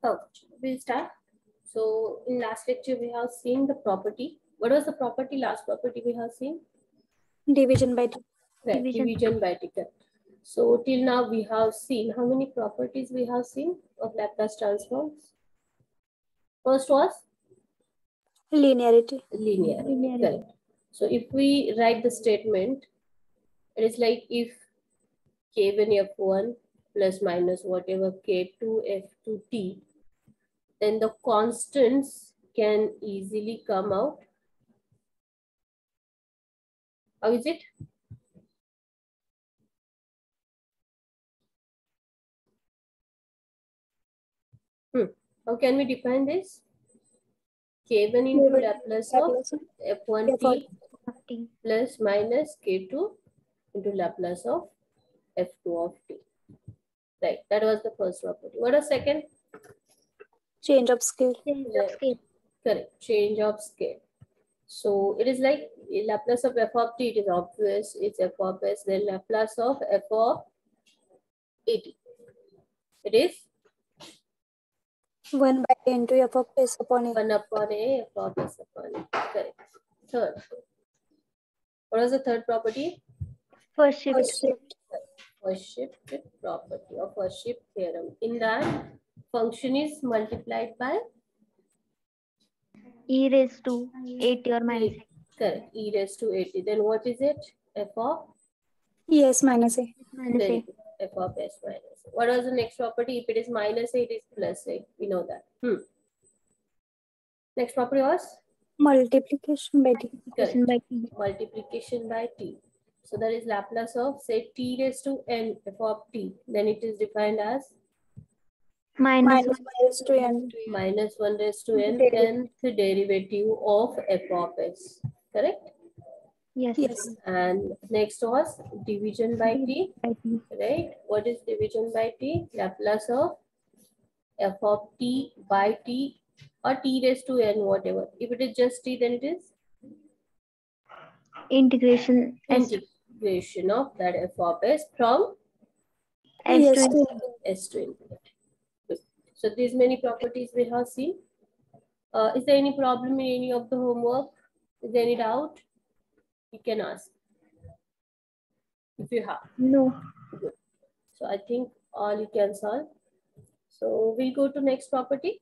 Oh, we'll start. So in last lecture we have seen the property. What was the property? Last property we have seen? Division by t. Right, division by t. So till now we have seen how many properties we have seen of Laplace transforms? First was Linearity. linearity. Correct. So if we write the statement, it is like if k1 f1 plus minus whatever k2 f2 t, then the constants can easily come out. How is it? How can we define this? K1 into Laplace of f1t plus minus k2 into Laplace of f2 of t. Right, that was the first property. What was second? Change of scale. Correct, change of scale. So it is like Laplace of f of t, it is obvious, it's f of s, then Laplace of f of at. It is 1 by n to f of s upon a. 1 upon a, f of s upon a. Correct. Third. What was the third property? First shift. First shift property or first shift theorem. In that, function is multiplied by e raised to 80 or minus 80. Correct, e raised to 80. Then what is it? F of? Yes, minus a. Very good. F of s minus a. What was the next property? If it is minus a, it is plus a. We know that. Next property was? Multiplication by t. Correct. Multiplication by t. So that is Laplace of, say, t raised to n f of t. Then it is defined as Minus 1 raised to n. minus 1 raised to n, nth derivative of f of s. Correct? Yes. And next was division by t. Right? What is division by t? Laplace of f of t by t or t raised to n, whatever. If it is just t, then it is Integration of that f of s from s to s to infinity. Good. So these many properties we have seen. Is there any problem in any of the homework? Is there any doubt? You can ask if you have. no. Good. So I think all you can solve. So we'll go to next property.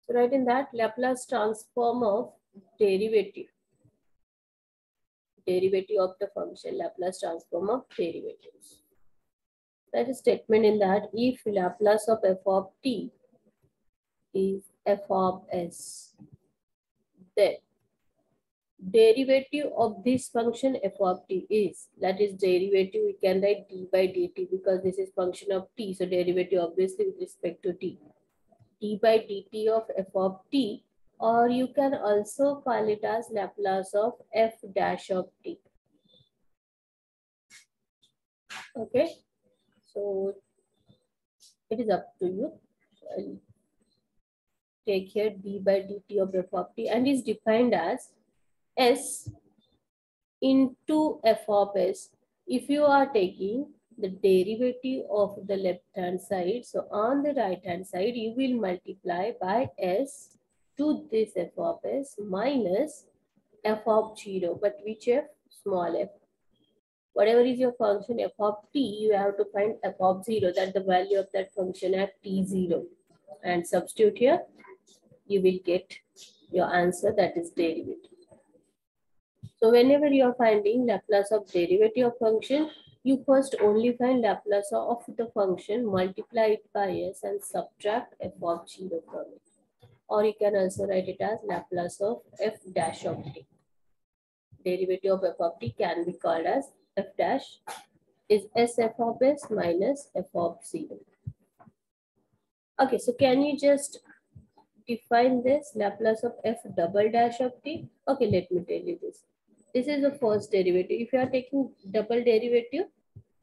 So write in that Laplace transform of derivative of the function, Laplace transform of derivatives. That is statement in that if Laplace of f of t is f of s, then derivative of this function f of t is, that is derivative, we can write d by dt because this is function of t, so derivative obviously with respect to t, d by dt of f of t, or you can also call it as Laplace of f dash of t. Okay, so it is up to you. So I'll take here d by dt of f of t and is defined as s into f of s. If you are taking the derivative of the left hand side, so on the right hand side you will multiply by s to this f of s minus f of 0, but which f? Small f. Whatever is your function f of t, you have to find f of 0, that the value of that function at t0, and substitute here, you will get your answer, that is derivative. So whenever you are finding Laplace of derivative of function, you first only find Laplace of the function, multiply it by s and subtract f of 0 from it. Or you can also write it as Laplace of f dash of t. Derivative of f of t can be called as f dash is s f of s minus f of 0. Okay, so can you just define this Laplace of f double dash of t? Okay, let me tell you this. This is the first derivative. If you are taking double derivative,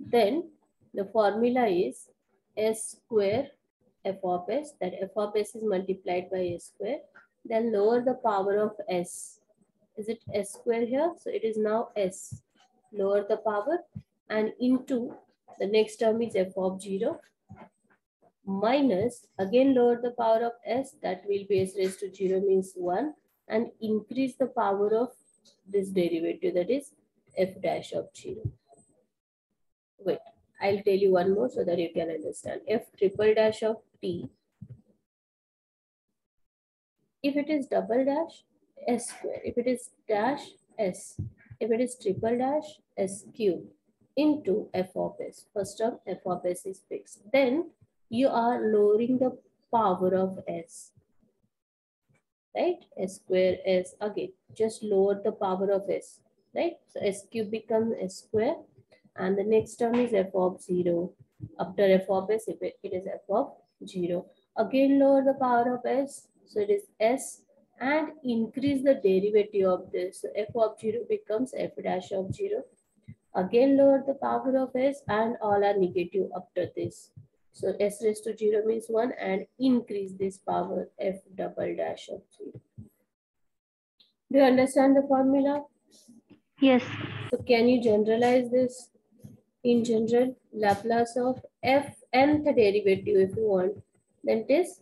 then the formula is s square f of s, that f of s is multiplied by s square, then lower the power of s Is it s square here? So it is now s. Lower the power and into the next term is f of 0 minus, again lower the power of s, that will be s raised to 0 means 1, and increase the power of this derivative, that is f dash of 0. Wait, I'll tell you one more so that you can understand. F triple dash of t, if it is double dash, s square. If it is dash, s. If it is triple dash, s cube into f of s. First term, f of s is fixed. Then you are lowering the power of s, right? S square s, again, just lower the power of s, right? So s cube becomes s square, and the next term is f of 0. After f of s, it is f of 0. Again, lower the power of s, so it is s, and increase the derivative of this. So f of 0 becomes f dash of 0. Again, lower the power of s, and all are negative after this. So s raised to 0 means 1, and increase this power f double dash of 0. Do you understand the formula? Yes. So can you generalize this? In general, Laplace of f nth derivative, if you want, then it is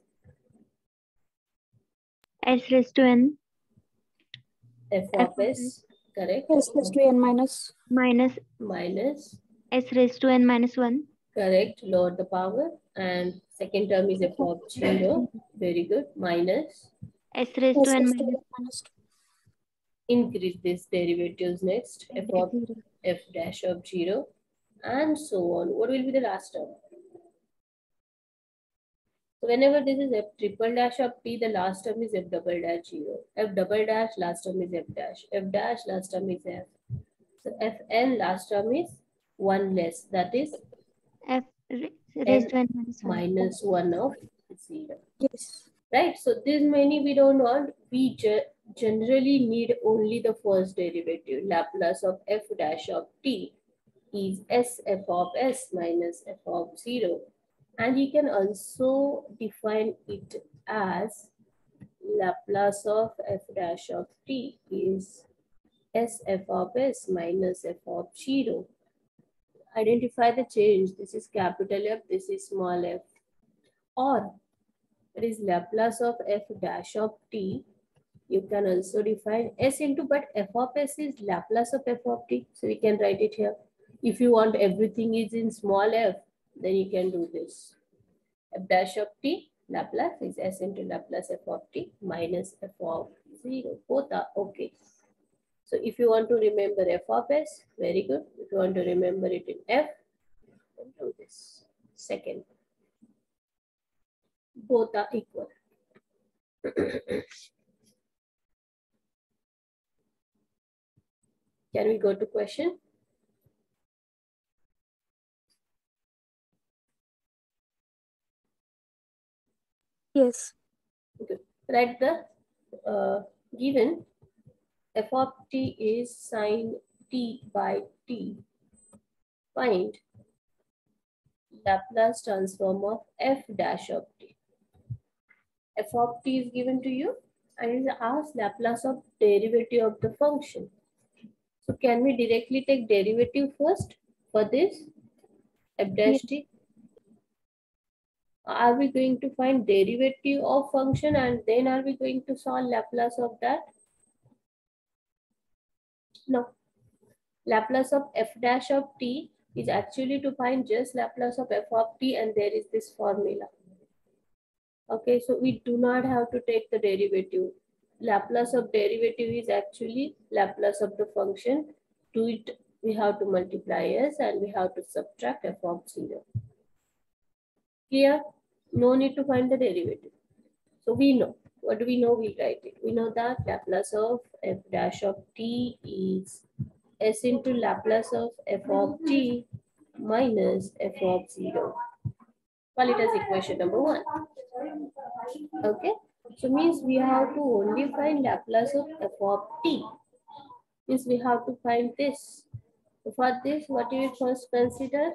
S raised to n f f of s, correct? S plus 2n minus. minus Minus, S raised to n minus 1. correct, lower the power, and second term is f of 0, very good, minus, S raised to S n plus 2n minus minus 2. increase this derivatives next, f of 0. f dash of 0, and so on. What will be the last term? So whenever this is f triple dash of t, the last term is f double dash 0. F double dash, last term is f dash. F dash, last term is f. So fn, last term is 1 less, that is F n raised to n minus 1. minus 1 of 0. Yes. Right? So this many we don't want. We generally need only the first derivative. Laplace of f dash of t is s f of s minus f of 0. And you can also define it as Laplace of f dash of t is s f of s minus f of 0. Identify the change. This is capital F, this is small f. Or it is Laplace of f dash of t. You can also define s into, but f of s is Laplace of f of t. So we can write it here. If you want everything is in small f, then you can do this. F dash of t, Laplace is s into Laplace f of t minus f of 0. Both are okay. So if you want to remember f of s, very good. If you want to remember it in f, then do this. Second, both are equal. Can we go to question? Yes. Okay. Write the given f of t is sine t by t. Find Laplace transform of f dash of t. F of t is given to you and it is asked Laplace of derivative of the function. So can we directly take derivative first for this f dash t? Are we going to find derivative of function and then are we going to solve Laplace of that? No. Laplace of f dash of t is actually to find just Laplace of f of t, and there is this formula. Okay, so we do not have to take the derivative. Laplace of derivative is actually Laplace of the function. To it, we have to multiply s and we have to subtract f of 0. Clear? No need to find the derivative. So we know. What do we know? We write it. We know that Laplace of f dash of t is s into Laplace of f of t minus f of 0. Call it as equation number 1. Okay. So means we have to only find Laplace of f of t. Means we have to find this. So for this, what do you first consider?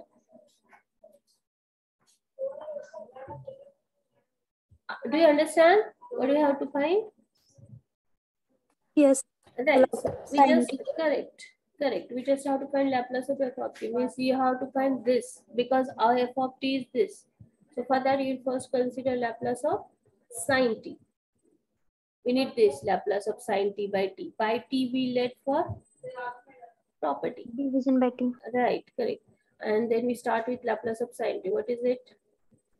Do you understand what do you have to find? Yes. Right. So we Sin just t. correct. We just have to find Laplace of f of t. Means you have to find this because our f of t is this. So for that you first consider Laplace of sin t. We need this Laplace of sin t by t. By t we let for property. Division by t. Right, correct. And then we start with Laplace of sin t. What is it?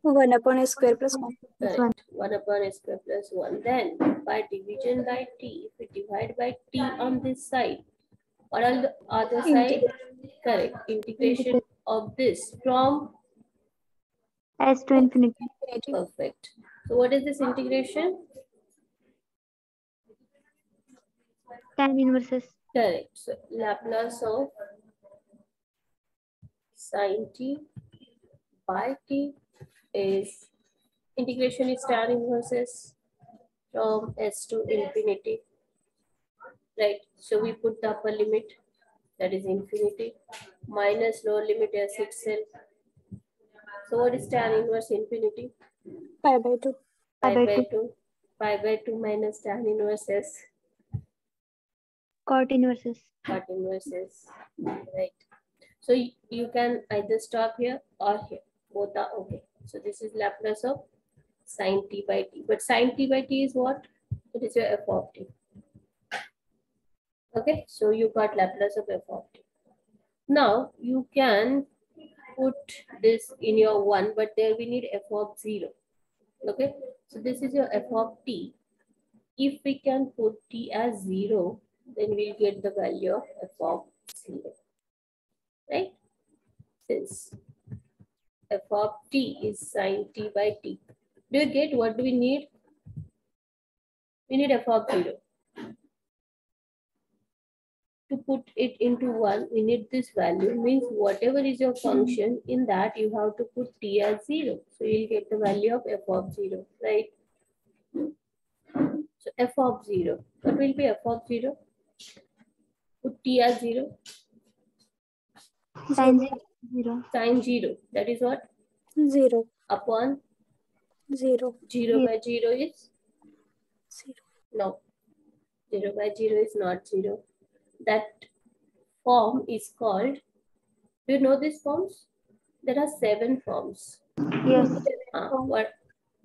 1 upon a square plus 1. Plus 1. Correct. 1 upon s square plus 1. Then by division by t, if we divide by t on this side, what are the other side? Correct. Integration of this from S to infinity. Infinity. perfect. So what is this integration? Tan inverse S. Correct. So Laplace of sin t by t is integration is tan inverse s from s to infinity. Right. So we put the upper limit, that is infinity, minus lower limit as itself. So what is tan inverse infinity? Pi by 2. Pi Pi by by 2. 2. Pi by 2 minus tan inverse s. Cot inverse S. Cot inverse s. Right. So you can either stop here or here. Both are okay. So this is Laplace of sin t by t. But sin t by t is what? It is your f of t. Okay. So you got Laplace of f of t. Now you can put this in your 1, but there we need f of 0. Okay. So this is your f of t. If we can put t as 0, then we'll get the value of f of 0. Right? Since f of t is sin t by t. Do you get what do we need? We need f of 0. To put it into 1, we need this value. Means whatever is your function, in that you have to put t as 0. So you'll get the value of f of 0. Right? So f of 0. What will be f of 0? Put t as 0. Sin 0. Sin 0. That is what? 0. Upon 0. 0 by 0 is? 0. No. 0 by 0 is not 0. That form is called, do you know these forms? There are 7 forms. Yes. What?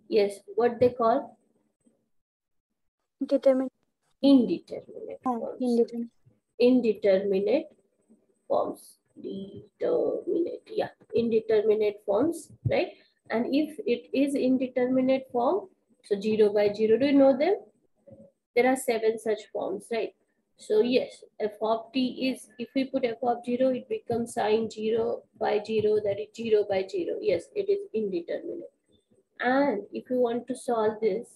Yes, what they call? Determinate. Indeterminate forms. Indeterminate. Indeterminate forms. Determinate, yeah. Indeterminate forms, right? And if it is indeterminate form, so 0 by 0, do you know them? There are 7 such forms, right? So yes, f of t is, if we put f of 0, it becomes sin 0 by 0, that is 0 by 0. Yes, it is indeterminate. And if you want to solve this,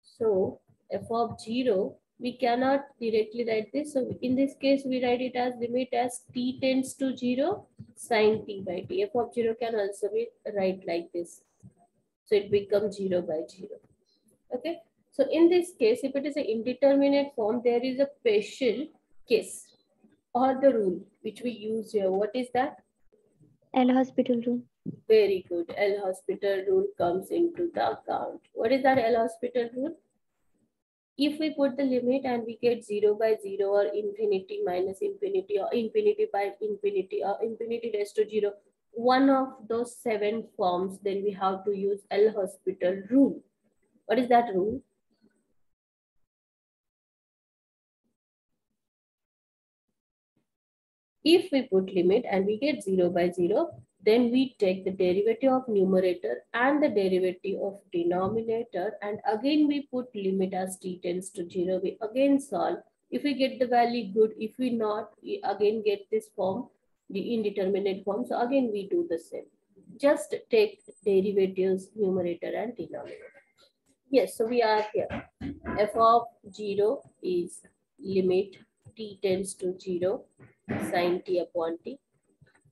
so f of 0, we cannot directly write this. So in this case, we write it as limit as t tends to 0, sin t by t. F of 0 can also be write like this. So it becomes 0 by 0. Okay. So in this case, if it is an indeterminate form, there is a special case or the rule which we use here. What is that? L'Hospital rule. Very good. L'Hospital rule comes into the account. What is that L'Hospital rule? If we put the limit and we get 0 by 0 or infinity minus infinity or infinity by infinity or infinity raised to 0, one of those 7 forms, then we have to use L'Hospital rule. What is that rule? If we put limit and we get 0 by 0, then we take the derivative of numerator and the derivative of denominator, and again we put limit as t tends to 0. We again solve. If we get the value, good. If we not, we again get this form, the indeterminate form. So again we do the same. Just take derivatives, numerator and denominator. Yes, so we are here. F of 0 is limit t tends to 0 sin t upon t,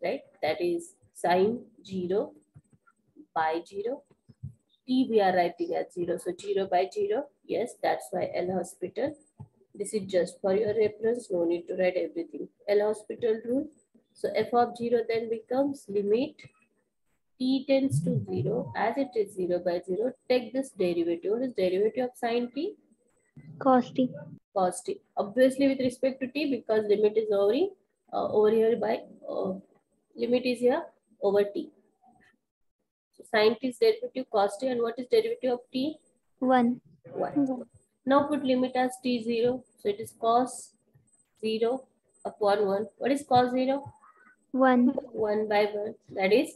right? That is sin 0 by 0. T we are writing as 0. So 0 by 0. Yes, that's why L'Hospital. This is just for your reference. No need to write everything. L'Hospital rule. So f of 0 then becomes limit t tends to 0. As it is 0 by 0, take this derivative. What is derivative of sin t? Cos t. Cos t. Obviously with respect to t, because limit is over here by limit is here over t. So sin t is derivative cos t, and what is derivative of t? 1. 1. Now put limit as t 0. So it is cos 0 upon 1. What is cos 0? 1. 1 by 1. That is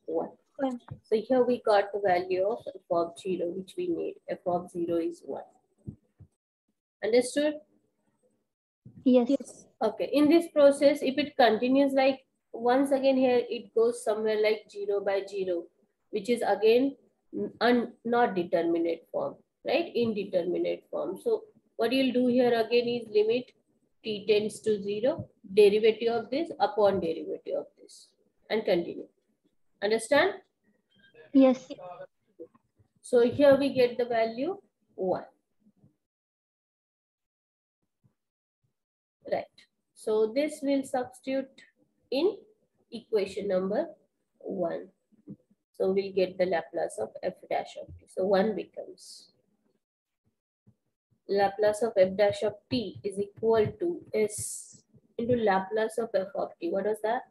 1. 1. So here we got the value of f of 0, which we need. F of 0 is 1. Understood? Yes. Yes. Okay. In this process, if it continues like once again here, it goes somewhere like 0 by 0, which is again not determinate form, right? Indeterminate form. So what you'll do here again is limit t tends to 0, derivative of this upon derivative of this, and continue. Understand? Yes. So here we get the value 1. Right. So this will substitute in equation number 1. So we'll get the Laplace of f dash of t. So 1 becomes Laplace of f dash of t is equal to s into Laplace of f of t. What was that?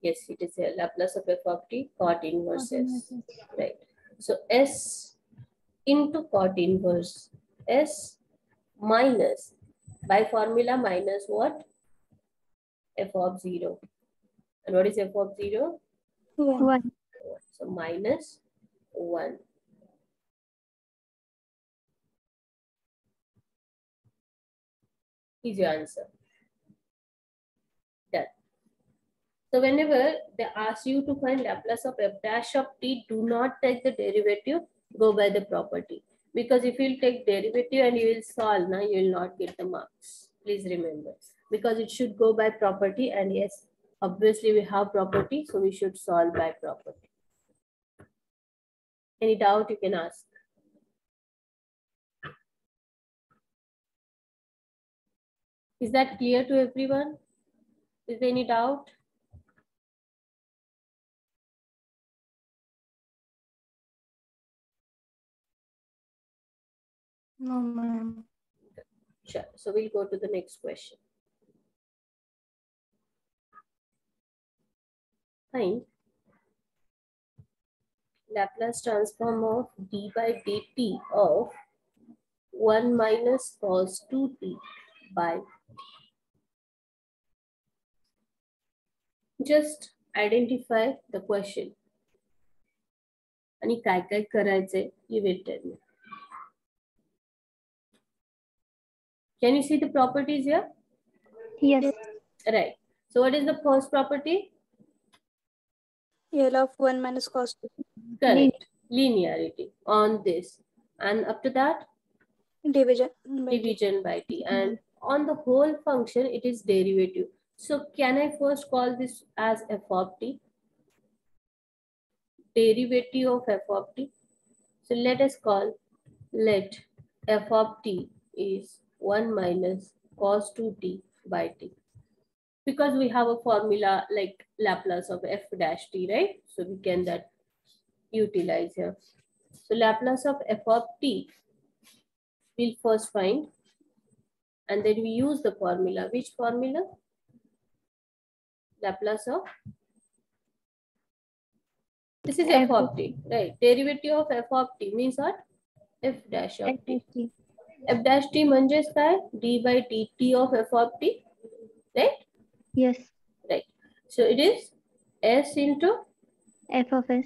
Yes, it is a Laplace of f of t, cot inverse s. Right. So s into cot inverse s minus, by formula minus what? F of 0. And what is f of 0? 1. 1. So minus 1. Is your answer. Done. So whenever they ask you to find Laplace of f dash of t, do not take the derivative, go by the property. Because if you take derivative and you will solve, now you will not get the marks. Please remember. Because it should go by property, and yes, obviously we have property, so we should solve by property. Any doubt you can ask. Is that clear to everyone? Is there any doubt? No, ma'am. Sure. So we'll go to the next question. Find Laplace transform of d by dt of 1 minus cos 2t by. Just identify the question. आणि काय काय करायचंय, you will tell me. Can you see the properties here? Yes. Right. So what is the first property? L of 1 minus cos 2. Correct. Linearity on this. And up to that, Division by t. division by t. And on the whole function, it is derivative. So can I first call this as f of t? Derivative of f of t. So let us call, let f of t is 1 minus cos 2t by t. Because we have a formula like Laplace of f dash t, right? So we can that utilize here. So Laplace of f of t, we'll first find, and then we use the formula. Which formula? Laplace of, this is f of t, right? Derivative of f of t means what? F dash of t. F dash t म्हणजेच काय? d by dt of f of t, right? Yes. Right. So it is s into F of s.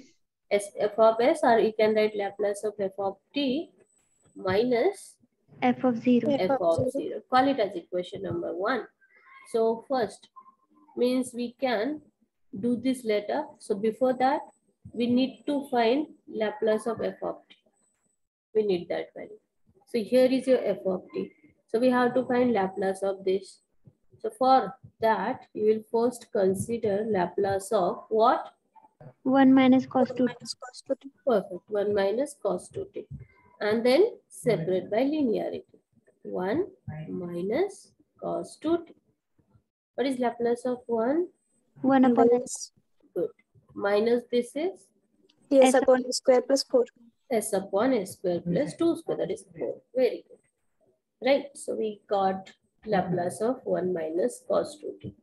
f of s, or you can write Laplace of f of t minus F of 0. f of 0. Call it as equation number 1. So first means we can do this later. So before that, we need to find Laplace of f of t. We need that value. So here is your f of t. So we have to find Laplace of this. So for that, you will first consider Laplace of what? 1 minus cos 2t. Minus cos 2t. Perfect. 1 minus cos 2t. And then separate by linearity. 1 minus cos 2t. What is Laplace of 1? 1 upon s. S. Good. Minus this is Ts S upon s square plus 4. s upon s square plus 2 square, that is 4. Very good. Right, so we got Laplace of 1 minus cos 2t.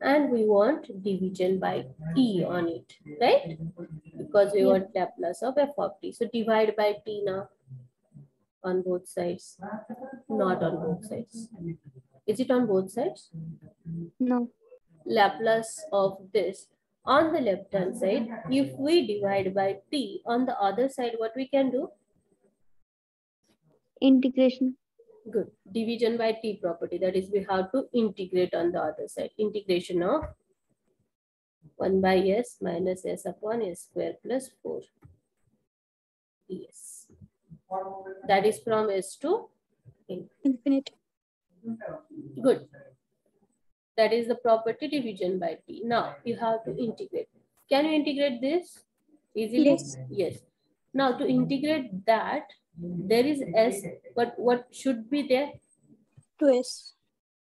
And we want division by t on it, right? Because we want Laplace of f of t. So divide by t now on both sides, not on both sides. Is it on both sides? No. Laplace of this on the left hand side. If we divide by t on the other side, what we can do? Integration. Good. Division by t property. That is, we have to integrate on the other side. Integration of 1 by s minus s upon s square plus 4 ds. That is from s to Infinity. good. That is the property division by t. Now you have to integrate. Can you integrate this easily? Yes. Yes. Now to integrate that, there is s, but what should be there? 2s.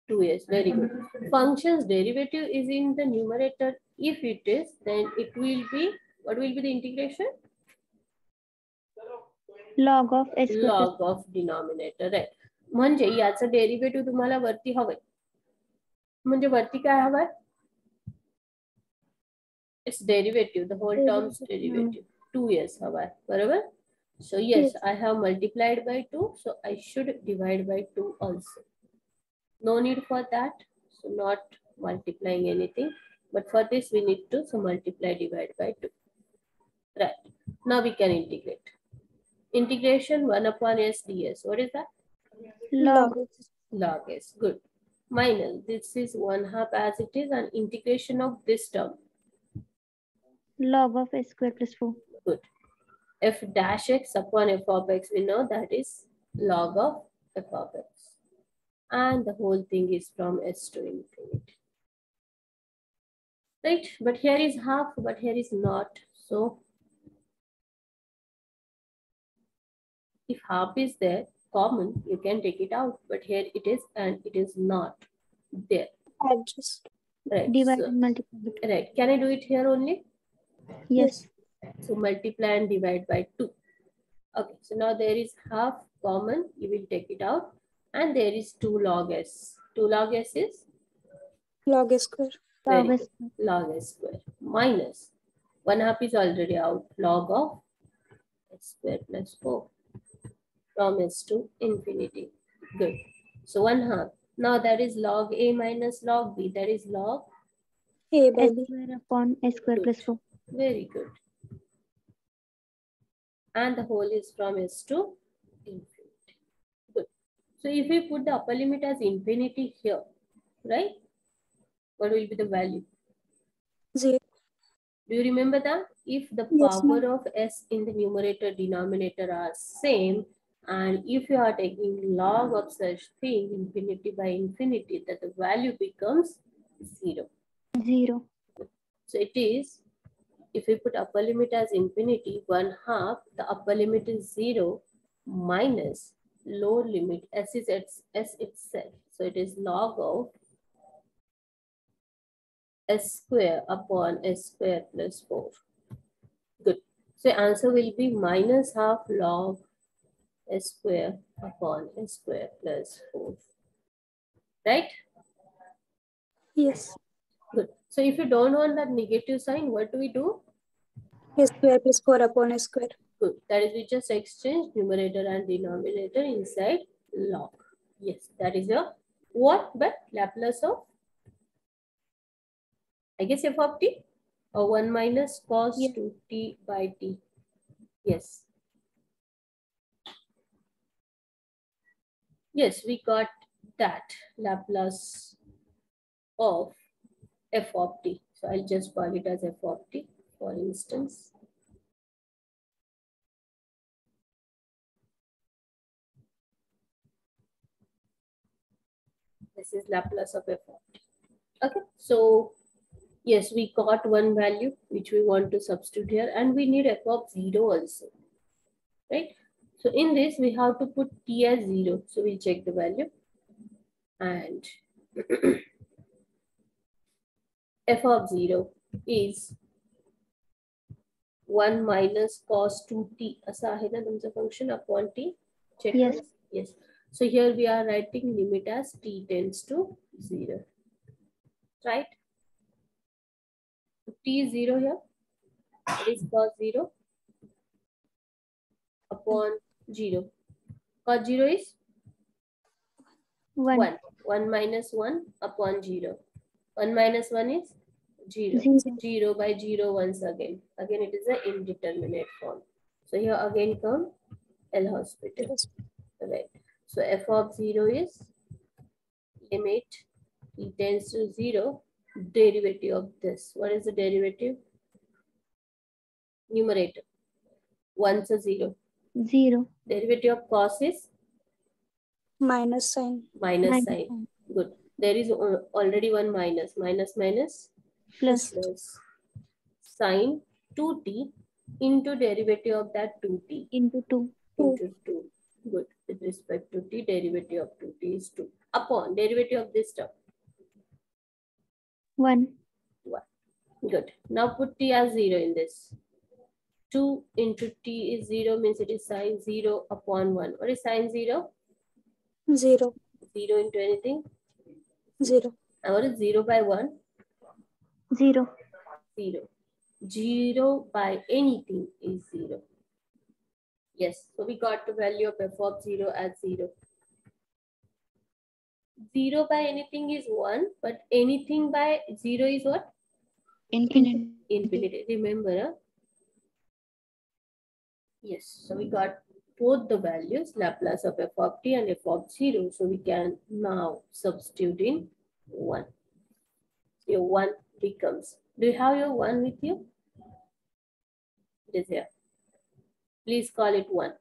2s. Very good. Function's derivative is in the numerator. If it is, then it will be, what will be the integration? Log of s square plus Log of denominator. Right. म्हणजे याचं derivative तुम्हाला वरती हवंय. म्हणजे वरती काय हवंय? Its derivative, the whole term's derivative. 2s हवाय. बरोबर? So yes, Yes. I have multiplied by 2. So I should divide by 2 also. No need for that. So not multiplying anything. But for this we need to multiply, divide by 2. Right. Now we can integrate. Integration 1 upon s ds. What is that? log Log s. Good. Minus. This is 1/2 as it is, and integration of this term. log of s square plus 4. Good. F dash x upon f of x, we know that is log of f of x. And the whole thing is from s to infinity. Right? But here is half, but here is not. So if half is there, common, you can take it out. But here it is, and it is not there. Adjust. Right. Divide So, and multiply. right. Can I do it here only? Yes. So multiply and divide by 2. Okay. So now there is half common. You will take it out. And there is 2 log s. 2 log s is? Log s square. Log Very s good. Log s square. Minus 1/2 is already out. Log of s square plus 4. From s to infinity. Good. So 1/2. Now that is log a minus log b. That is log. A by s b. square upon s square plus 4. Very good. And the whole is from s to infinity. Good. So if we put the upper limit as infinity here, right? What will be the value? 0. Do you remember that? If the Yes, power ma'am. of s in the numerator denominator are same, and if you are taking log of such thing, infinity by infinity, that the value becomes 0. 0. So it is, if we put upper limit as infinity, 1/2, the upper limit is 0 minus lower limit, s is s itself. So it is log of s square upon s square plus 4. Good. So answer will be minus half log s square upon s square plus 4. Right? Yes. Good. So if you don't want that negative sign, what do we do? S square plus 4 upon s square. Good. That is, we just exchange numerator and denominator inside log. Yes, that is your what? But Laplace of, I guess, f of t, or 1 minus cos Yes. 2t by t. Yes. Yes, we got that Laplace of f of t. So I'll just call it as f of t, for instance. This is Laplace of f of t. Okay, so yes, we got one value which we want to substitute here, and we need f of 0 also, right? So in this, we have to put t as 0. So we'll check the value, and f of 0 is 1 minus cos 2t असा आहे ना तुमचं function upon t. Check Yes. this. Yes. So here we are writing limit as t tends to 0. Right? T is 0 here. It is cos 0 upon 0. Cos 0 is 1. 1. 1 minus 1 upon 0. 1 minus 1 is 0. 0. 0 by 0 once again. Again it is an indeterminate form. So here again come L hospital. Right. So f of 0 is limit t tends to 0, derivative of this. What is the derivative? Numerator. 1's a 0. 0. Derivative of cos is minus sign. minus Minus sign. sign. Good. There is already one minus. Minus minus Plus. plus sine 2t into derivative of that 2t Into 2. into 2. Good. With respect to t, derivative of 2t is 2. Upon derivative of this term. 1. 1. Good. Now put t as 0 in this. 2 into t is 0 means it is sine 0 upon 1. What is sine 0? 0. 0 into anything? 0. And what is 0 by 1? 0. 0. 0 by anything is 0. Yes, so we got the value of f of 0 as 0. 0 by anything is 1, but anything by 0 is what? Infinite. Infinity. Remember, huh? Yes, so we got both the values, Laplace of f of t and f of 0. So we can now substitute in 1. Your 1 becomes, do you have your 1 with you? It is here. Please call it 1.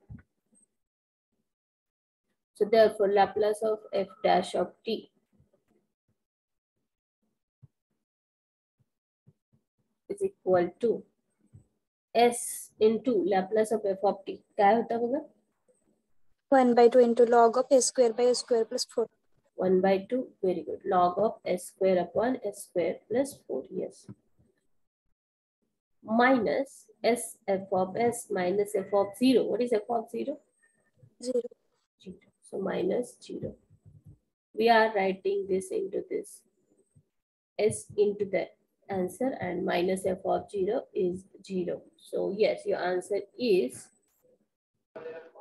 So therefore, Laplace of f dash of t is equal to s into Laplace of f of t. काय होता बघा? 1 by 2 into log of s square by s square plus 4. 1 by 2, very good. Log of s square upon s square plus 4, yes. Minus s f of s minus f of 0. What is f of 0? 0. 0. So minus 0. We are writing this into this. S into the answer and minus f of 0 is 0. So yes, your answer is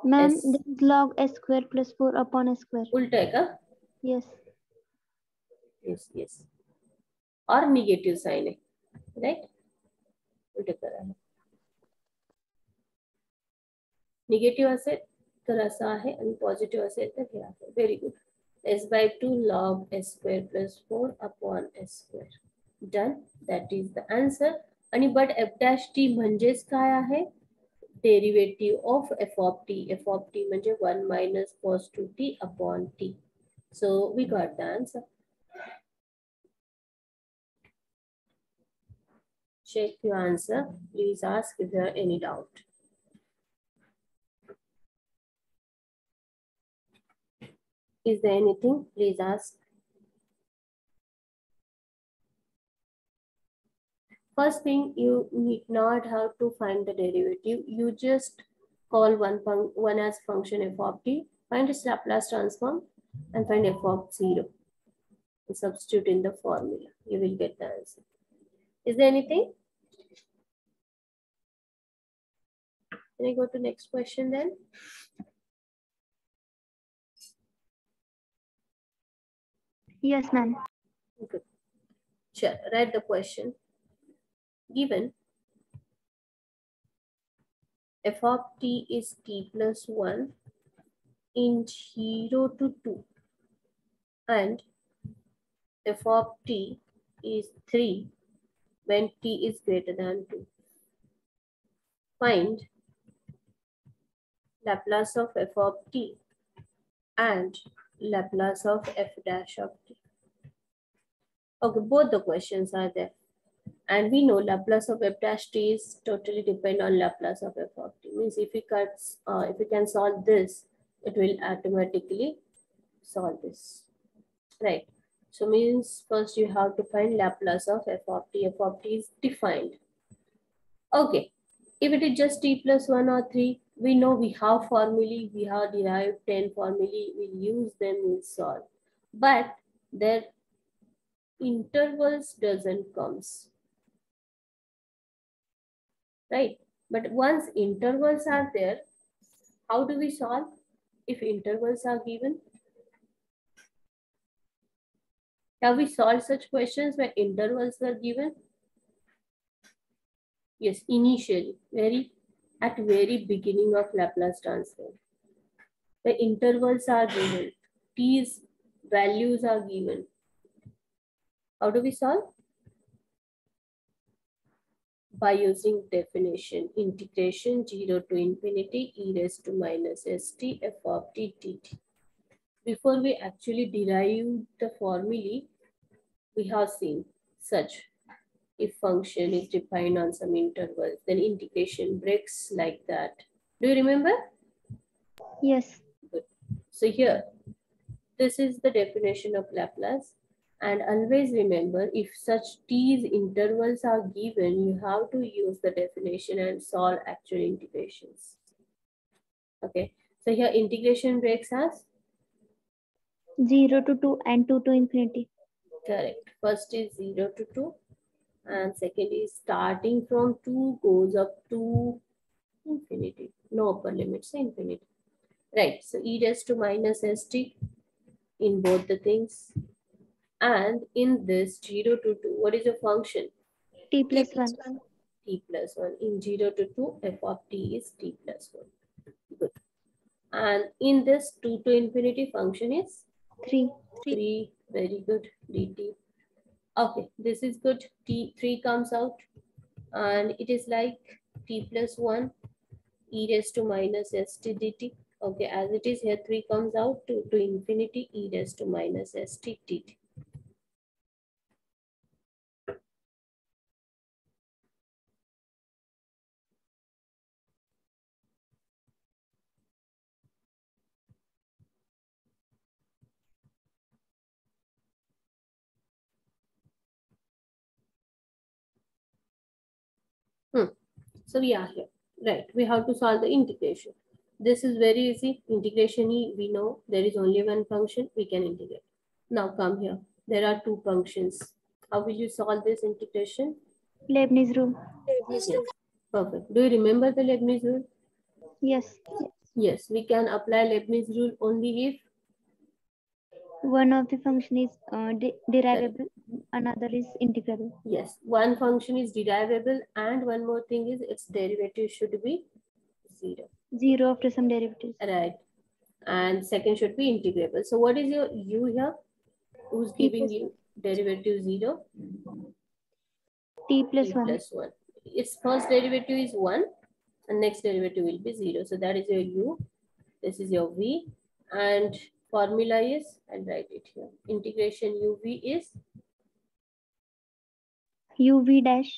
Ma'am, S. this is log s square plus 4 upon s square. उल्टा है का? Yes. Yes, yes. और negative sign है, right? उल्टा करा है. Negative असेल तर असा आहे आणि positive असेल तर हे आहे. Very good. S by 2 log s square plus 4 upon s square. Done. That is the answer. आणि but f dash t म्हणजेच काय आहे? Derivative of f of t. f of t म्हणजे 1 minus cos 2t upon t. So we got the answer. Check your answer. Please ask if there are any doubt. Is there anything? Please ask. First thing, you need not have to find the derivative. You just call one as function f of t, find its Laplace transform, and find f of 0. And substitute in the formula. You will get the answer. Is there anything? Can I go to next question then? Yes, ma'am. Good. Sure. Write the question. Given f of t is t plus 1 in 0 to 2 and f of t is 3 when t is greater than 2. Find Laplace of f of t and Laplace of f dash of t. Okay, both the questions are there. And we know Laplace of f dash t is totally depend on Laplace of f of t. Means if we can solve this, it will automatically solve this. Right. So means first you have to find Laplace of f of t. f of t is defined. Okay. If it is just t plus 1 or 3, we know we have formulae, we have derived 10 formulae, we'll use them, we'll solve. But their intervals doesn't comes, right? But once intervals are there, how do we solve if intervals are given? Have we solved such questions where intervals are given? Yes, initially, at very beginning of Laplace transform. The intervals are given, t's values are given. How do we solve? By using definition, integration 0 to infinity e raised to minus st f of t dt. Before we actually derive the formulae, we have seen such. If function is defined on some intervals, then integration breaks like that. Do you remember? Yes. Good. So here, this is the definition of Laplace. And always remember, if such t's intervals are given, you have to use the definition and solve actual integrations. Okay, so here integration breaks as 0 to 2 and 2 to infinity. correct. First is 0 to 2 and second is starting from 2 goes up to infinity. No upper limits, infinity. Right, so e raised to minus st in both the things. And in this 0 to 2, what is the function? T plus 1. T plus 1. In 0 to 2, f of t is t plus 1. Good. And in this 2 to infinity function is 3. 3. Very good. dt. Okay, this is good. T3 comes out and it is like t plus 1 e raised to minus st dt. Okay, as it is here, 3 comes out to infinity e raised to minus st dt. So we are here, right? We have to solve the integration. This is very easy. Integration E, we know there is only one function, we can integrate. Now come here. There are two functions. How will you solve this integration? Leibniz rule. Yes. Perfect. Do you remember the Leibniz rule? Yes. Yes, we can apply Leibniz rule only if One of the function is derivable, another is integrable. yes, one function is derivable and one more thing is its derivative should be 0. 0 after some derivatives. Right. And second should be integrable. So what is your u here? Who's T giving plus you derivative 0? T plus T 1. plus 1. Its first derivative is 1 and next derivative will be 0. So that is your u. This is your v. And formula is, I'll write it here. Integration uv is uv dash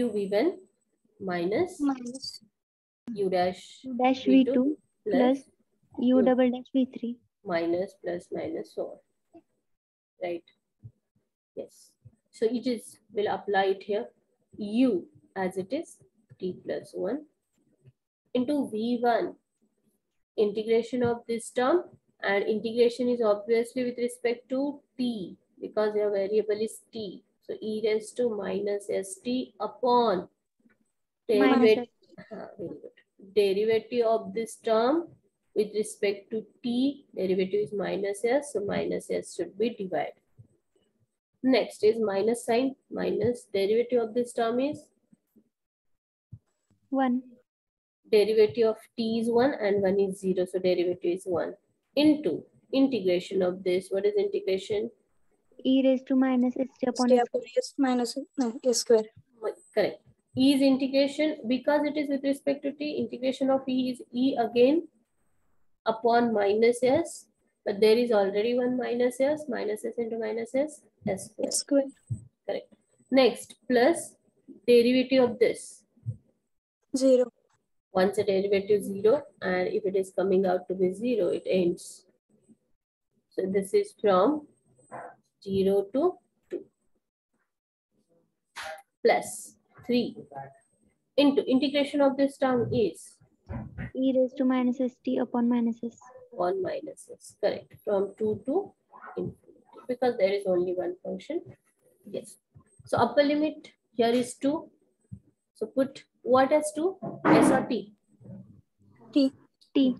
uv1 minus u dash dash v2 v2 plus plus u u double dash v3. minus plus minus so on. Right? Yes. So it is, we'll apply it here. U as it is t plus 1 into v1 integration of this term, and integration is obviously with respect to t because your variable is t. So e raised to minus st upon derivative, very good. Derivative of this term with respect to t, derivative is minus s, so minus s should be divided. Next is minus sign, minus derivative of this term is 1. derivative of t is 1 and 1 is 0, so derivative is 1 into integration of this. What is integration? E raised to minus st upon s. S minus s square. Correct. E is integration because it is with respect to t. Integration of e is e again upon minus s, but there is already one minus s into minus s, s square. S square. Correct. Next, plus derivative of this. 0. Once a derivative is 0 and if it is coming out to be 0, it ends. So this is from 0 to 2 plus 3 into integration of this term is e raised to minus st upon minus s. 1 minus s, correct, from 2 to infinity, because there is only one function. Yes. So upper limit here is 2. So put what as 2? S or t? T. T.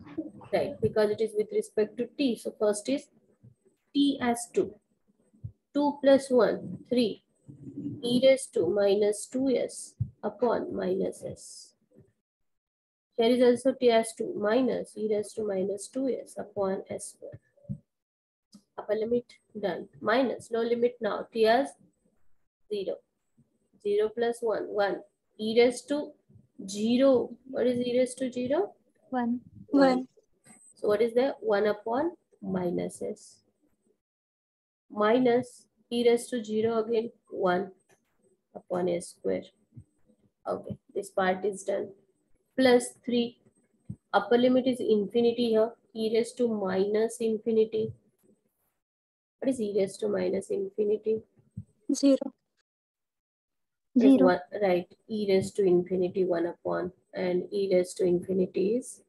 Right, because it is with respect to t. So first is t as 2. 2 plus 1, 3. E raised to minus 2s upon minus s. Here is also t as 2 minus e raised to minus 2s upon s square. Upper limit done. Minus lower limit now. T as 0. 0 plus 1, 1. E raised to 0. What is e raised to 0? 1. 1. So what is there? 1 upon minus s. Minus e raised to 0 again. 1 upon s square. Okay, this part is done. Plus 3. Upper limit is infinity here. E raised to minus infinity. What is e raised to minus infinity? 0. What is 0. 1? Right. E raised to infinity 1 upon, and e raised to infinity is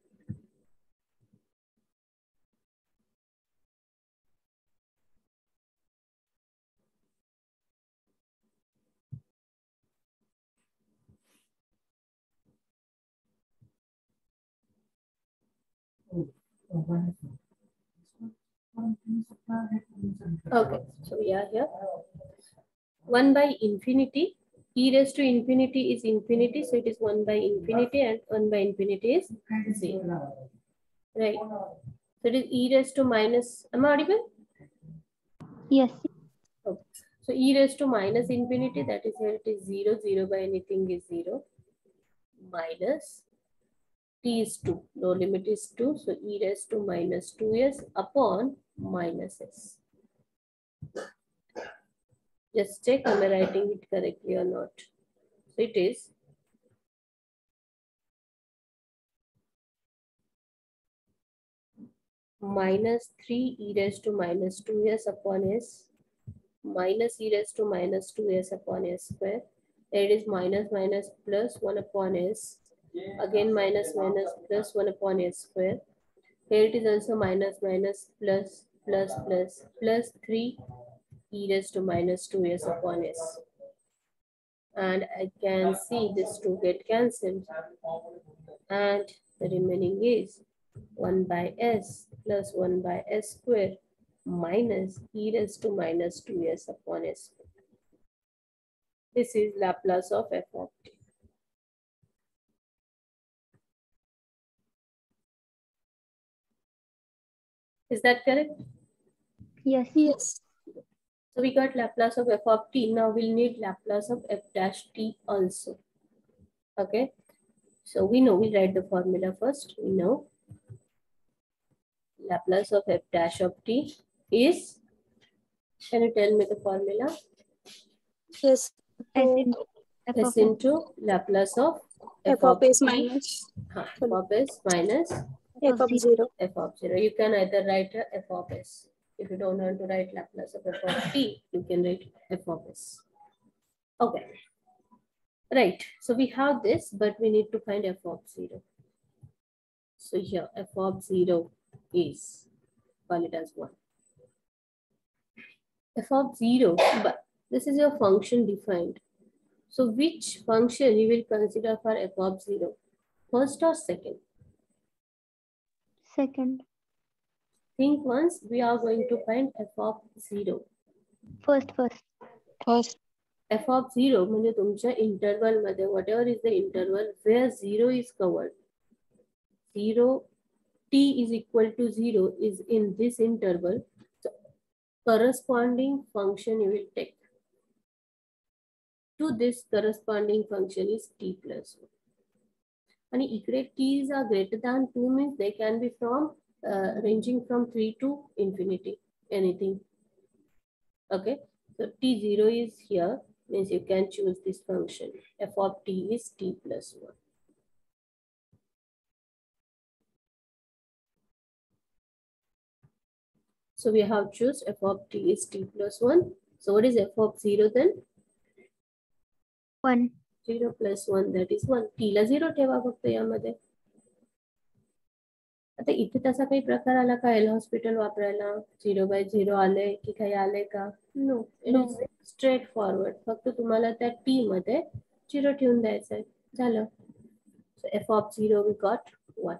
okay. So we are here. 1 by infinity. E raised to infinity is infinity, so it is 1 by infinity, and 1 by infinity is 0. Right. So it is e raised to minus. Am I audible? Yes. Okay. So e raised to minus infinity, that is here it is 0. 0 by anything is 0. Minus t is 2. Low limit is 2. So e raised to minus 2s upon minus s. Just check am I writing it correctly or not. So it is minus 3 e raised to minus 2s upon s minus e raised to minus 2s upon s square. There it is minus minus plus 1 upon s. Again minus minus plus 1 upon s square. Here it is also minus minus plus plus plus plus 3 e raised to minus 2s upon s. And I can see this 2 get cancelled. And the remaining is 1 by s plus 1 by s square minus e raised to minus 2s upon s. This is Laplace of f of t. Is that correct? Yes. Yes. So we got Laplace of f of t. Now we'll need Laplace of f dash t also. Okay. So we know, we'll write the formula first. We know Laplace of f dash of t is, can you tell me the formula? Yes. S So into f S of s. into Laplace of f f of of s t, minus f of s minus f of 0. f of 0. You can either write a f of s. If you don't want to write Laplace of f of t, you can write f of s. Okay. Right. So we have this, but we need to find f of 0. So here f of 0 is, call it as 1. F of 0, but this is your function defined. So which function you will consider for f of 0? First or second? Second. Think once, we are going to find f of 0. First. First. F of 0 म्हणजे तुमच्या interval मध्ये, whatever is the interval where 0 is covered. 0, t is equal to 0 is in this interval. So corresponding function you will take. To this corresponding function is t plus 1. And इकडे t's are greater than 2 means they can be from ranging from 3 to infinity, anything. Okay, so t0 is here, means you can choose this function. F of t is t plus 1. So we have choose f of t is t plus 1. So what is f of 0 then? 1. 0 plus 1 that is 1. t ला 0 ठेवा फक्त यामध्ये. आता इथे तसा काही प्रकार आला का एल हॉस्पिटल वापरायला? 0/0 आले की काही आले का? No, it is straight forward. फक्त तुम्हाला त्या टी मध्ये 0 ठेवून द्यायचं आहे. झालं. So f of 0 we got 1.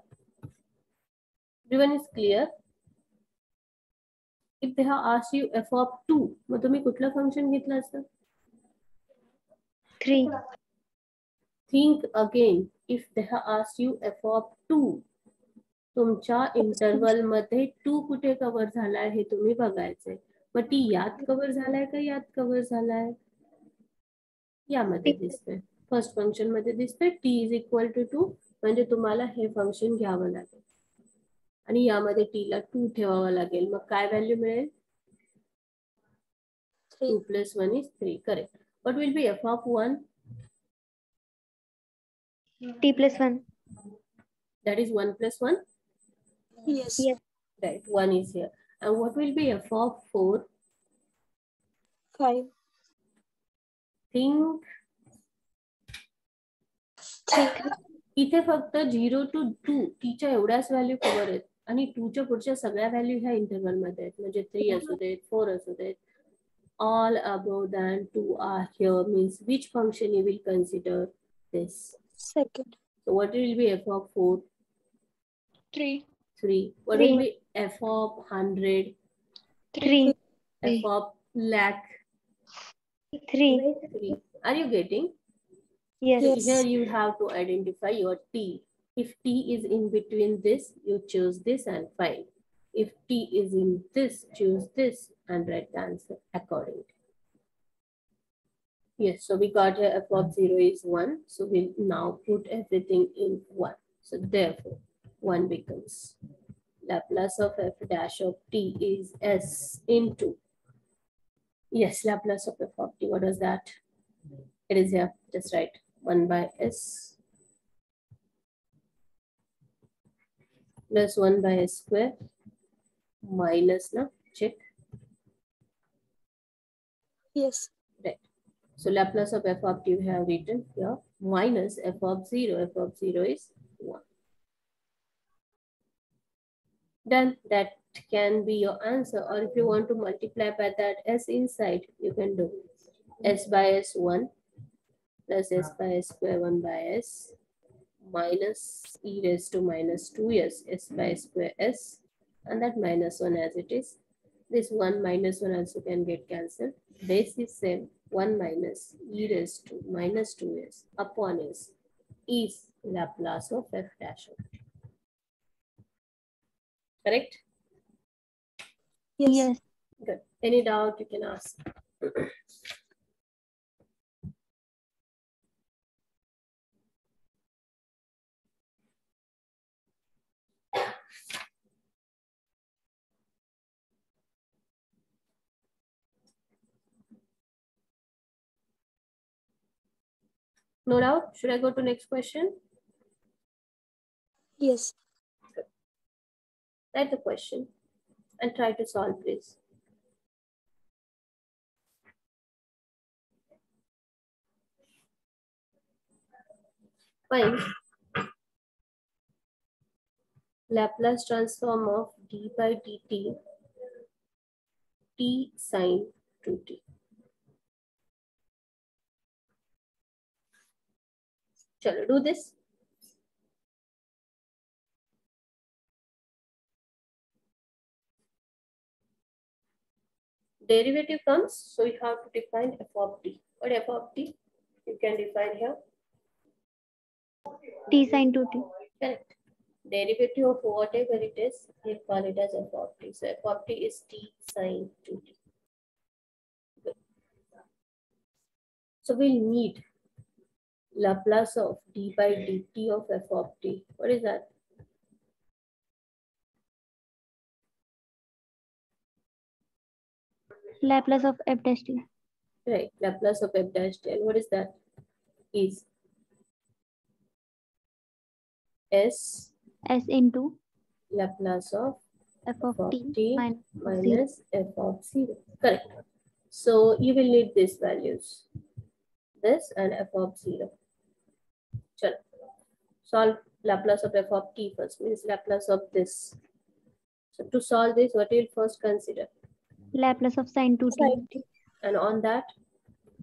Everyone is clear? If they have asked you f of 2, मग तुम्ही कुठलं फंक्शन घेतलं असतं? 3. Think again. If they have asked you f of 2, तुमच्या इंटरवल मध्ये 2 कुठे कव्हर झालाय हे तुम्ही बघायचंय. मग टी यात कव्हर झालाय का यात कव्हर झालाय? यामध्ये दिसतंय. फर्स्ट फंक्शन मध्ये दिसतंय t इज इक्वल टू 2, म्हणजे तुम्हाला हे फंक्शन घ्यावं लागेल आणि यामध्ये t ला 2 ठेवावं लागेल. मग काय व्हॅल्यू मिळेल? 2 plus 1 is 3. Correct. What will be f of 1? T plus 1. That is 1 plus 1. Yes. Yes. Right, 1 is here. And what will be f of 4? 5. Think. 3. इथे फक्त 0 to 2 टीच्या एवढ्याच व्हॅल्यू कव्हर आहेत आणि 2 च्या पुढच्या सगळ्या व्हॅल्यू ह्या इंटरवल मध्ये आहेत. म्हणजे 3 असू देत, 4 असू देत. All above than 2 are here, means which function you will consider this? Second. So what will be f of 4? 3. 3. What 3. will be f of 100? 3. F of lakh? 3. 3. Are you getting? Yes. So Yes. here you have to identify your t. If t is in between this, you choose this and find. If t is in this, choose this and write the answer accordingly. Yes, so we got here f of 0 is 1. So we'll now put everything in 1. So therefore, 1 becomes Laplace of f dash of t is s into, yes, Laplace of f of t. What was that? It is here, just write 1 by s plus 1 by s square minus, na, check. Yes. Right. So Laplace of f of t we have written here minus f of 0. F of 0 is 1. Done. That can be your answer. Or if you want to multiply by that s inside, you can do s by s 1 plus s by s square 1 by s minus e raised to minus 2s s by s square s, and that minus 1 as it is. This 1 minus 1 also can get cancelled. Base is same. 1 minus e raised to minus 2s upon s is Laplace of f dash of t. Correct? Yes. Yes. Good. Any doubt you can ask. No doubt. Should I go to next question? Yes. Write the question and try to solve this. Find Laplace transform of d by dt t sine 2t. Shall I do this? Derivative comes, so you have to define f of t. What f of t? You can define here. T sine 2t. Correct. Derivative of whatever it is, we call it as f of t. So f of t is t sine 2t. Good. So we'll need Laplace of d by dt of f of t. What is that? Laplace of f dash t. Right, Laplace of f dash t. What is that? Is s S into Laplace of f of t minus 0. minus f of 0. Correct. So you will need these values. this and f of 0. Chalo. Solve Laplace of f of t first, means Laplace of this. So to solve this, what you'll first consider? Laplace of sine 2t. Sine t. And on that,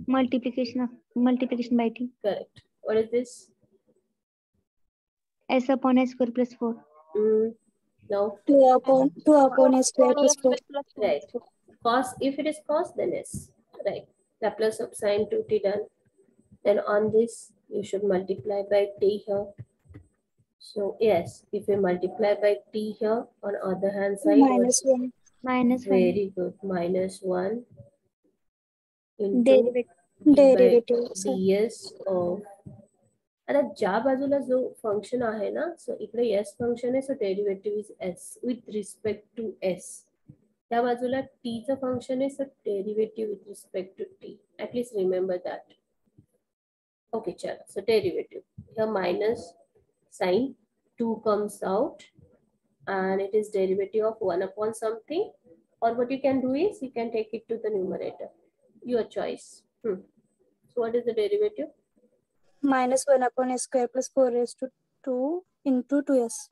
Multiplication by t. correct. What is this? S upon s square plus 4. No. 2 upon s square plus 4. Right. Cos, if it is cos, then s. Right. Laplace of sine 2t done. Then on this, you should multiply by t here. So yes, if we multiply by t here, on other hand side, Minus 1. Minus 1. very good, minus 1 into Derivative. d by Derivative. So, ds of, आता ज्या बाजूला जो function आहे ना, सो इकडे s function आहे, so derivative is s with respect to s. त्या बाजूला t चं फंक्शन आहे, so derivative with respect to t. At least remember that. Okay चलो, so derivative here minus sign 2 comes out and it is derivative of 1 upon something, or what you can do is you can take it to the numerator, your choice. So what is the derivative? minus 1 upon s square plus 4 raised to 2 into 2s.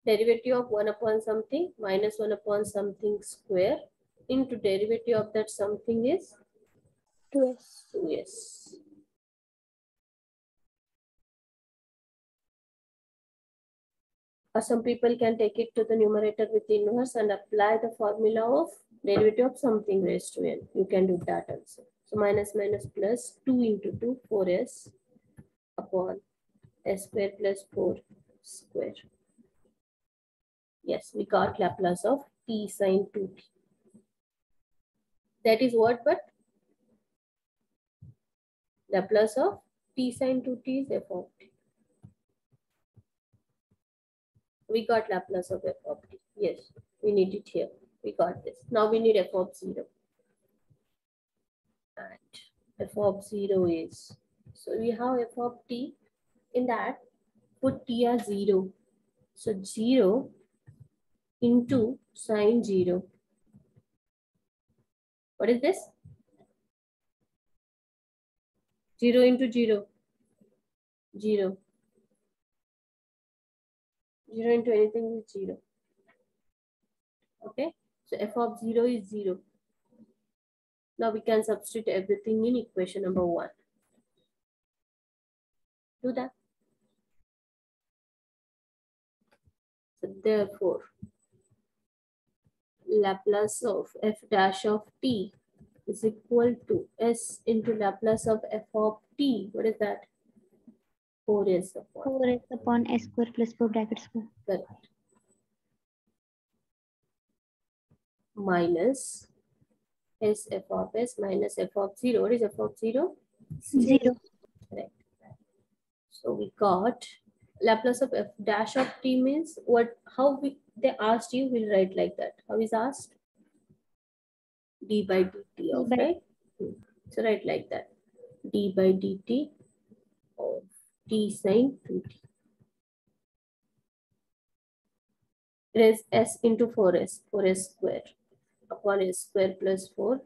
Derivative of 1 upon something minus 1 upon something square into derivative of that something is 2s. 2s. Or some people can take it to the numerator with inverse and apply the formula of derivative of something raised to n. You can do that also. So minus minus plus 2 into 2, 4s upon s square plus 4 square. Yes, we got Laplace of t sine 2t. That is what, but Laplace of t sine 2t is f of t. We got Laplace of f of t. Yes, we need it here. We got this. Now we need f of 0. And f of 0 is, so we have f of t. In that, put t as 0. So 0 into sine 0. What is this? 0 into 0. 0. 0 into anything is 0. Okay. So f of 0 is 0. Now we can substitute everything in equation number 1. Do that. So therefore, Laplace of f dash of t is equal to s into Laplace of f of t. What is that? 4s upon. 4s upon s square plus 4 bracket square. Correct. Minus s f of s minus f of 0. What is f of 0? 0. Correct. So we got Laplace of f dash of t means what? How they asked you, we'll write like that. How is asked? D by dt of, right? So write like that. D by dt of t sine 2t. It is s into 4s, 4s square upon s square plus 4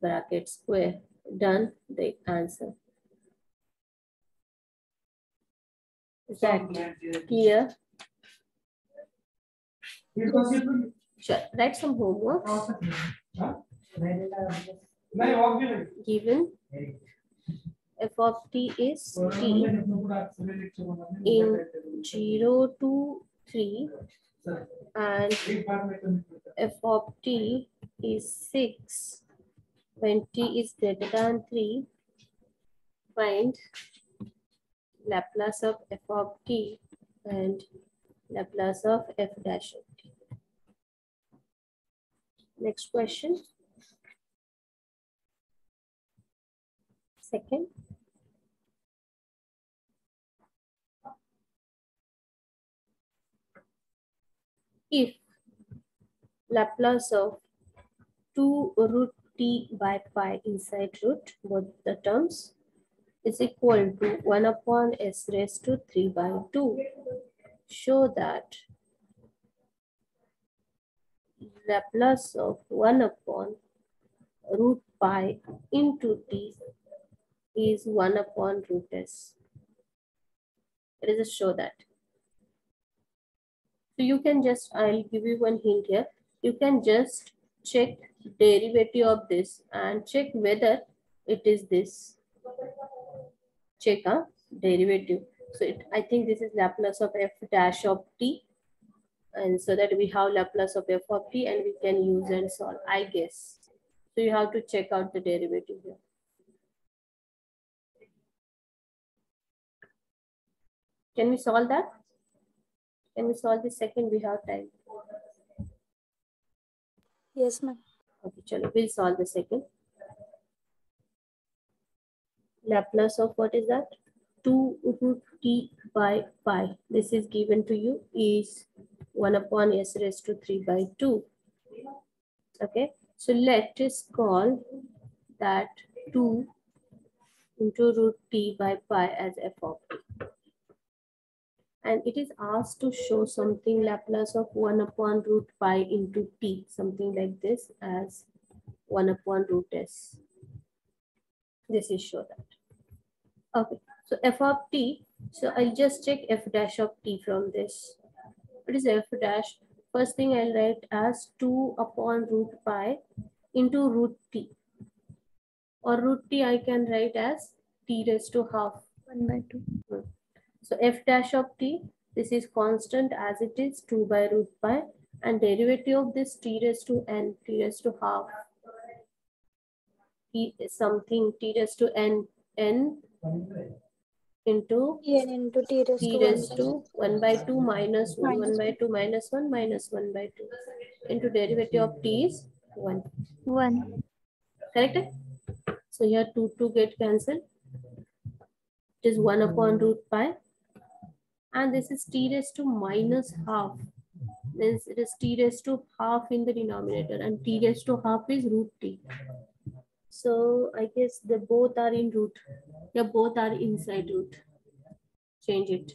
bracket square. Done. The answer. Is that clear? Sure. Write some homework. Given f of t is t in 0 to 3 and f of t is 6 when t is greater than 3. Find Laplace of f of t and Laplace of f dash of t. Next question. Second. If Laplace of 2 root t by pi inside root, both the terms, is equal to 1 upon s raised to 3 by 2. Show that Laplace of 1 upon root pi into t is 1 upon root s. Let us just show that. So you can just, I'll give you one hint here. You can just check derivative of this and check whether it is this. Check derivative. So I think this is Laplace of f dash of t. And so that we have Laplace of f of t and we can use and solve, I guess. So you have to check out the derivative here. Can we solve that? Can we solve the second? We have time. Yes, ma'am. Okay, chalo, we'll solve the second. Laplace of what is that? 2 root t by pi. This is given to you is 1 upon s raised to 3 by 2. Okay, so let us call that 2 into root t by pi as f of t. And it is asked to show something Laplace of 1 upon root pi into t, something like this as 1 upon root s. This is show that. Okay, so f of t, so I'll just check f dash of t from this. What is f dash? First thing I'll write as 2 upon root pi into root t. Or root t I can write as t raised to half. 1 by 2. So f dash of t, this is constant as it is 2 by root pi, and derivative of this t raised to n, t raised to half, t is something t raised to n into n into t raised t to 1 raised by to 1 by 2 minus 1, 1 minus by 2 minus 1 minus 1 by 2 into derivative of t is 1. 1. Correct? So here 2 get cancelled. It is 1 upon root pi. And this is t raised to minus half. Means it is t raised to half in the denominator and t raised to half is root t. So I guess they both are in root. Yeah, both are inside root. Change it.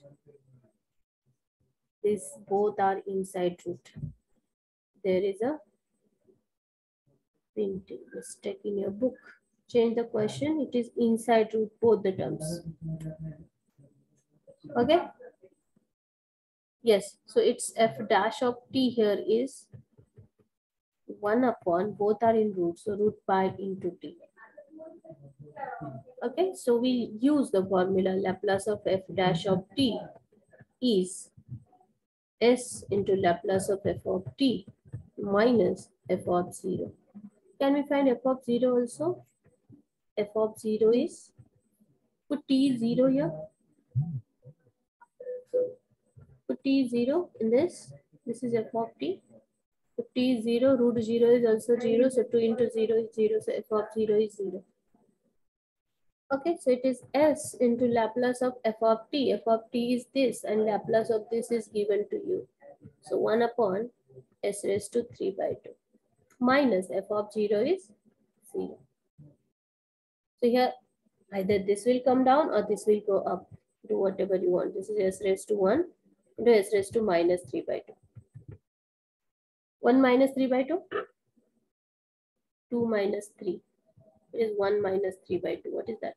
These both are inside root. There is a printing mistake in your book. Change the question. It is inside root, both the terms. Okay. Yes. So it's f dash of t here is 1 upon, both are in root. So root pi into t. Okay. So we use the formula Laplace of f dash of t is s into Laplace of f of t minus f of 0. Can we find f of 0 also? F of 0 is, put t 0 here. Put t 0 in this. This is f of t. Put t is 0, root 0 is also 0. So 2 into 0 is 0. So f of 0 is 0. Okay, so it is s into Laplace of f of t. F of t is this and Laplace of this is given to you. So 1 upon s raised to 3 by 2 minus f of 0 is 0. So here either this will come down or this will go up. Do whatever you want. This is s raised to 1 into s raised to minus 3 by 2. 1 minus 3 by 2? 2 minus 3. It is 1 minus 3 by 2. What is that?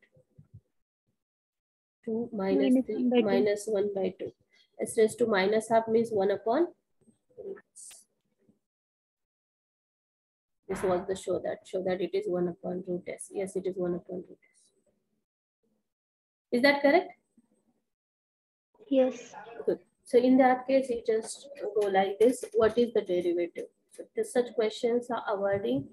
2 minus Minus 3 1 by 2. minus 1 by 2. S raised to minus half means 1 upon. This was the show that it is 1 upon root s. Yes, it is 1 upon root s. Is that correct? Yes. Good. So in that case, you just go like this. What is the derivative? So such questions are avoiding.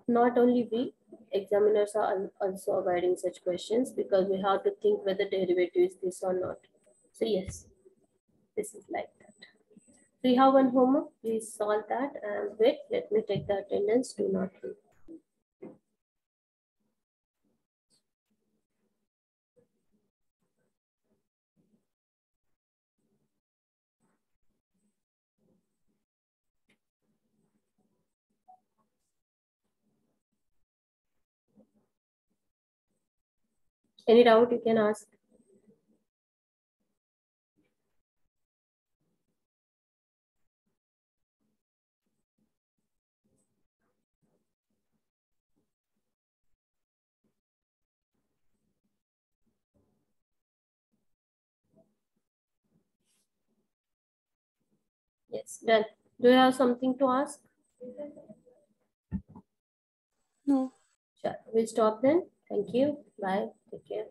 Not only we, examiners are also avoiding such questions because we have to think whether derivative is this or not. So yes, this is like that. We have one homework. Please solve that and wait. Let me take the attendance. Do not leave. Any doubt you can ask. Yes, done. Do you have something to ask? No. Sure. We'll stop then. Thank you. Bye. Take care.